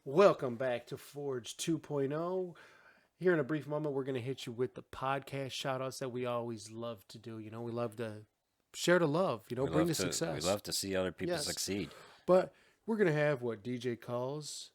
Welcome back to Forge 2.0. Here in a brief moment, we're going to hit you with the podcast shout outs that we always love to do. We love to share the love, bring the We success. love to see other people Yes. succeed. But we're going to have what DJ calls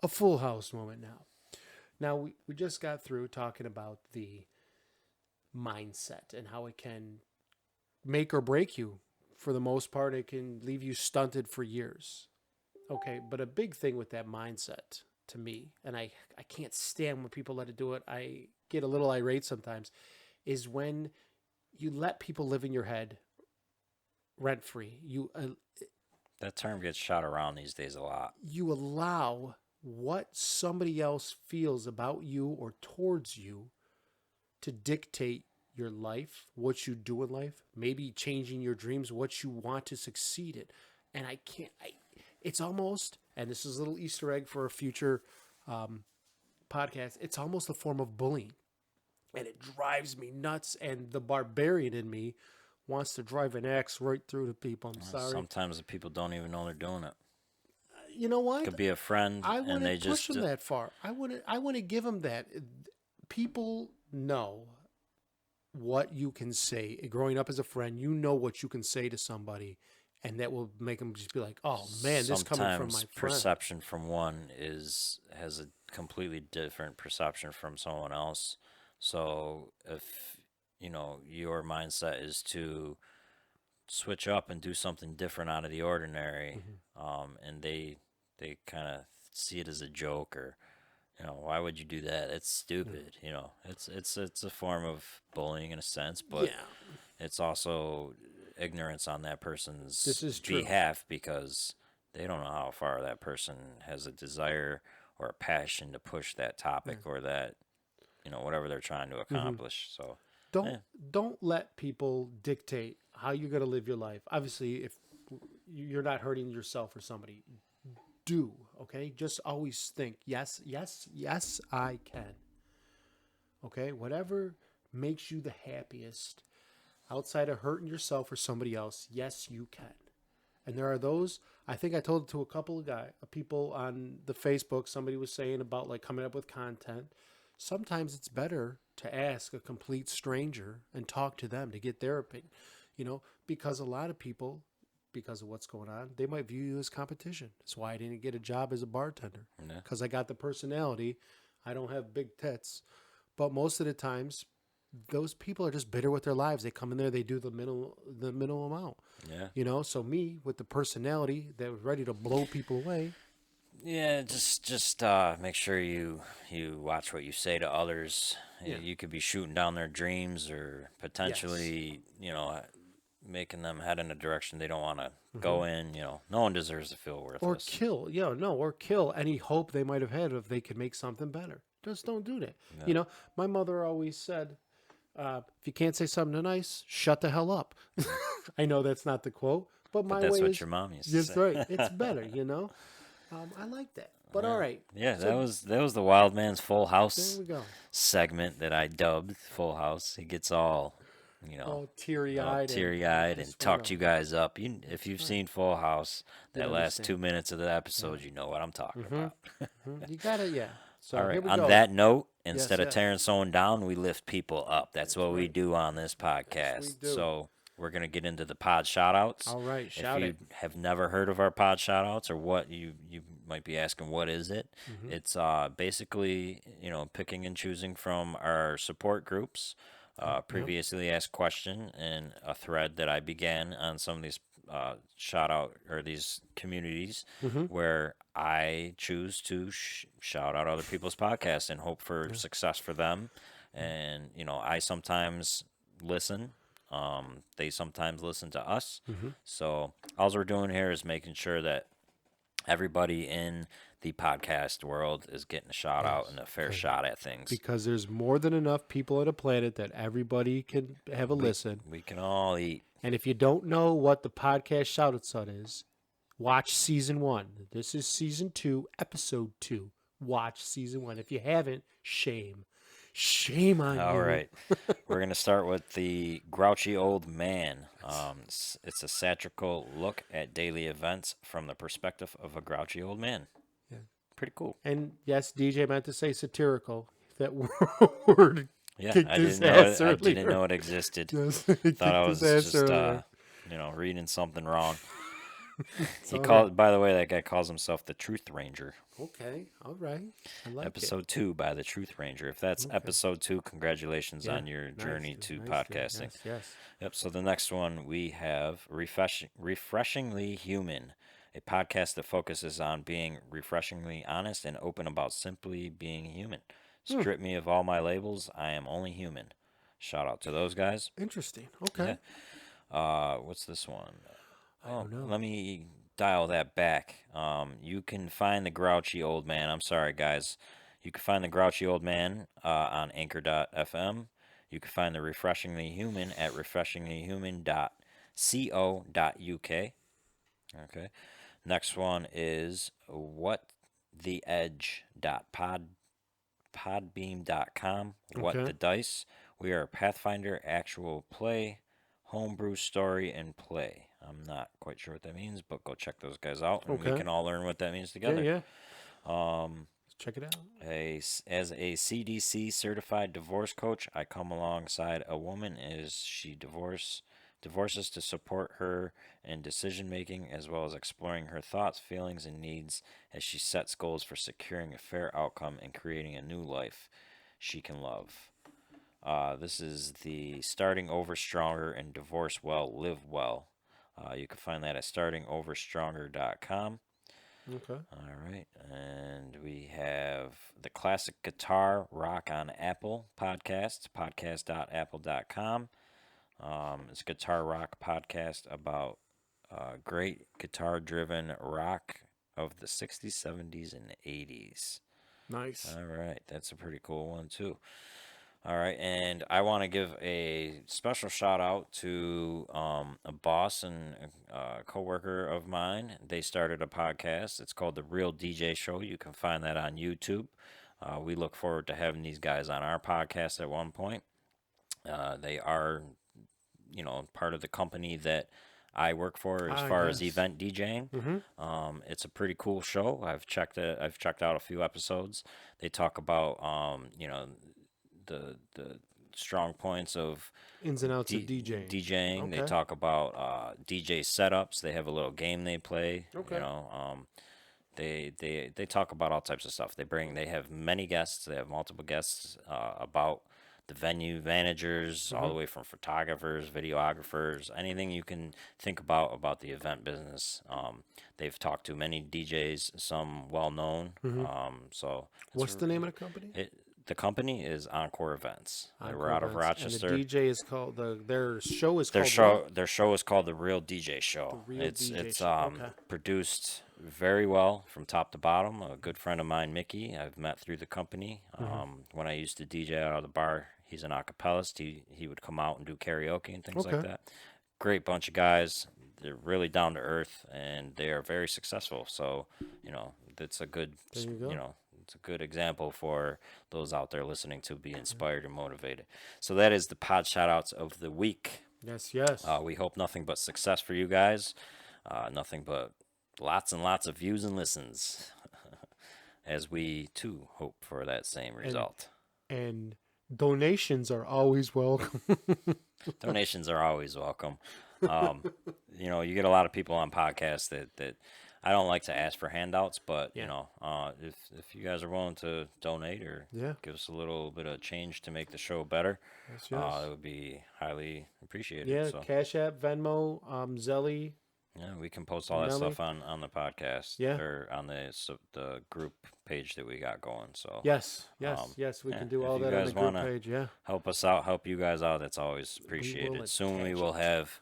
a full house moment now. Now, we just got through talking about the mindset and how it can make or break you. For the most part, it can leave you stunted for years. Okay, but a big thing with that mindset to me, and I can't stand when people let it do it, I get a little irate sometimes, is when you let people live in your head rent free. That term gets shot around these days a lot. You allow what somebody else feels about you or towards you to dictate your life, what you do in life, maybe changing your dreams, what you want to succeed in. And I can't, it's almost, and this is a little Easter egg for a future podcast, it's almost a form of bullying. And it drives me nuts. And the barbarian in me wants to drive an axe right through the people. I'm sorry. Sometimes the people don't even know they're doing it. You know what? Could be a friend, I and they wouldn't push just them that far. I wouldn't give them that. People know what you can say. Growing up as a friend, you know what you can say to somebody, and that will make them just be like, "Oh man, this coming from my sometimes friend." perception from one is has a completely different perception from someone else. So if your mindset is to switch up and do something different out of the ordinary, and they kind of see it as a joke, or why would you do that? It's stupid. It's a form of bullying in a sense, but Yeah, it's also ignorance on that this person's is true. behalf, because they don't know how far that person has a desire or a passion to push that topic, Yeah. or that whatever they're trying to hmm accomplish. So Don't yeah, don't let people dictate how you're going to live your life. Obviously, if you're not hurting yourself or somebody, do okay. Just always think, yes, yes, yes, I can. Okay, whatever makes you the happiest outside of hurting yourself or somebody else, yes, you can. And there are those. I think I told it to a couple of people on the Facebook. Somebody was saying about like coming up with content. Sometimes it's better to ask a complete stranger and talk to them to get their opinion. Because a lot of people, because of what's going on, they might view you as competition. That's why I didn't get a job as a bartender, yeah. because I got the personality. I don't have big tits, but most of the times those people are just bitter with their lives. They come in there, they do the minimal amount. Yeah. So me with the personality that was ready to blow people away. Yeah, just make sure you watch what you say to others. Yeah. You could be shooting down their dreams, or Yes. potentially, making them head in a direction they don't want to hmm go in. No one deserves to feel Or worthless. kill. Yeah, no, or kill any hope they might have had if they could make something better. Just don't do that. Yeah. My mother always said, if you can't say something nice, shut the hell up. I know that's not the quote, but But my that's way what is your mom used to just say. right. It's better. I like that. But all Yeah. right. Yeah, So that was the Wild Man's Full there House we go. segment that I dubbed Full House. He gets you know, All teary all eyed and teary-eyed and just want talked to. you guys up. If That's you've right. seen Full House, You'd that last understand. 2 minutes of the Yeah. episode, you know what I'm talking Mm-hmm. about. You got it. Yeah. All So right. here we On go. that note, Yes. instead of Yes. tearing someone down, we lift people up. That's That's what we right. do on this Yes, we podcast. do. So we're gonna get into the pod shoutouts. All right. If Shout you it. have never heard of our pod shoutouts, or what you might be asking, what is it? Mm-hmm. It's basically picking and choosing from our support groups. Yep. Previously asked question, and a thread that I began on some of these shout out, or these communities, Mm-hmm. where I choose to shout out other people's podcasts and hope for Yeah. success for them. And I sometimes listen. They sometimes listen to us. Mm-hmm. So all we're doing here is making sure that everybody in the podcast world is getting a shout out Yes. and a fair shot at things. Because there's more than enough people on the planet that everybody can have a We listen. we can all eat. And if you don't know what the podcast shout out is, watch season 1. This is season 2, episode 2. Watch season 1. If you haven't, shame. Shame on All you. right. We're going to start with the Grouchy Old Man. It's a satirical look at daily events from the perspective of a grouchy old man. Yeah. pretty cool. And yes, DJ meant to say satirical. That word Yeah, kicked I his didn't know ass it. I didn't earlier. know it existed. Yes, it Thought I kicked his was ass just earlier. reading something wrong. It's He all right. called. By the way, that guy calls himself the Truth Ranger. Okay, all right. I like it. Episode 2 by the Truth Ranger. If that's Okay. episode 2, congratulations Yeah, on your nice, journey dude. to Nice, dude. podcasting. Yes, yes. Yep. So the next one we have Refreshingly Human, a podcast that focuses on being refreshingly honest and open about simply being human. Hmm, Strip me of all my labels. I am only human. Shout out to those guys. interesting. Yeah. Okay. What's this one? I Oh, don't know. let me dial that back. You can find the Grouchy Old Man. I'm sorry, guys. You can find the Grouchy Old Man on Anchor.fm. You can find the Refreshingly Human at refreshinglyhuman.co.uk. Okay. Next one is whattheedge.podbeam.com. What Okay. the Dice. We are a Pathfinder actual play, homebrew story, and play. I'm not quite sure what that means, but go check those guys out, and we Okay. can all learn what that means Yeah, together. yeah. Um, Check it out. as a CDC certified divorce coach, I come alongside a woman as she divorces to support her in decision making, as well as exploring her thoughts, feelings, and needs as she sets goals for securing a fair outcome and creating a new life she can love. This is the Starting Over Stronger and Divorce Well, Live Well. You can find that at startingoverstronger.com. Okay. All right. And we have the Classic Guitar Rock on Apple podcast, podcast.apple.com. It's a guitar rock podcast about great guitar driven rock of the 60s, 70s, and 80s. Nice. All right. That's a pretty cool one, too. All right, and I want to give a special shout out to a boss and a coworker of mine. They started a podcast. It's called The Real DJ Show. You can find that on YouTube. We look forward to having these guys on our podcast at one point. They are, part of the company that I work for as Ah, far as yes. event DJing. Mm-hmm. It's a pretty cool show. I've checked it. I've checked out a few episodes. They talk about, the strong points of Ins and outs of DJing. DJing. They Okay. talk about DJ setups. They have a little game they play. Okay. They talk about all types of stuff. They have many guests. They have multiple guests about the venue managers, all the way from photographers, videographers, anything you can think about the event business. They've talked to many DJs, some well known. So What's the name of the company? the company is Encore Events. They were Encore out of Events. Rochester. And the DJ is called their show is Their called show what? their show is called The Real DJ Show. The Real It's DJ it's Show. Okay. produced very well from top to bottom. A good friend of mine, Mickey, I've met through the company. When I used to DJ out of the bar, he's an acapellist. He would come out and do karaoke and things like Okay. that. Great bunch of guys. They're really down to earth and they are very successful. So, that's a good There you go. it's a good example for those out there listening to be inspired and motivated. So that is the pod shout outs of the week. Yes, yes. We hope nothing but success for you guys. Nothing but lots and lots of views and listens, as we too hope for that same result. And donations are always welcome. Donations are always welcome. You get a lot of people on podcasts that I don't like to ask for handouts, but Yeah. if you guys are willing to donate or Yeah. give us a little bit of change to make the show better, Yes, yes. it would be highly appreciated. Yeah, So Cash App, Venmo, Zelly. yeah, we can post all that Nelly. stuff on the podcast Yeah. or on the group page that we got going. So Yes, yes, Um, yes. We yeah, can do if all you that on guys the group wanna page. Yeah. help us out, help you guys out. That's always appreciated. Soon we attach will it. have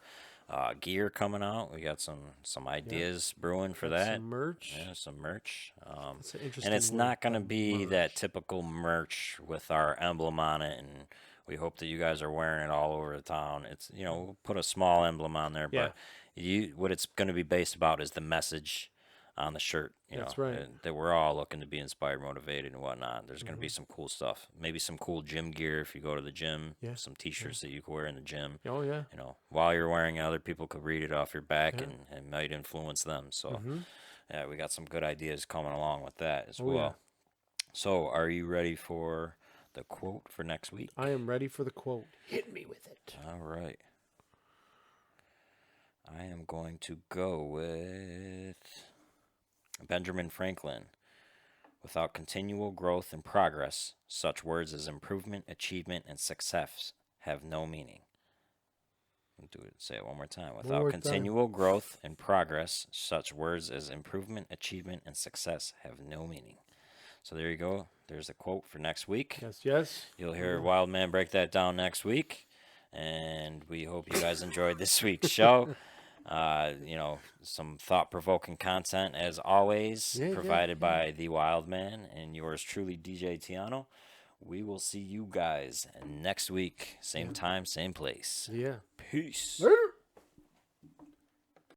gear coming out. We got some ideas brewing for that. Some merch. Yeah, some merch. It's an interesting And it's word, not going to though, be that merch. typical merch with our emblem on it, and we hope that you guys are wearing it all over the town. It's we'll put a small emblem on there, Yeah. but what it's going to be based about is the message on the shirt. That's right. That we're all looking to be inspired, motivated, and whatnot. There's going Mm-hmm. to be some cool stuff. Maybe some cool gym gear if you go to the gym. Yeah, Some T-shirts that you can wear in the gym. Oh yeah. While you're wearing it, other people could read it off your back Yeah. and might influence them. So, Mm-hmm. Yeah, we got some good ideas coming along with that as Oh, yeah. well. So, are you ready for the quote for next week? I am ready for the quote. Hit me with it. All right. I am going to go with Benjamin Franklin. Without continual growth and progress, such words as improvement, achievement, and success have no meaning. Say it one more time. One Without more time. continual growth and progress, such words as improvement, achievement, and success have no meaning. So there you go. There's a quote for next week. Yes, yes. You'll hear Wild Man break that down next week. And we hope you guys enjoyed this week's show. Some thought-provoking content as always, provided by the Wild Man and yours truly, DJ Tiano. We will see you guys next week, same time, same place. Yeah. Peace. Later.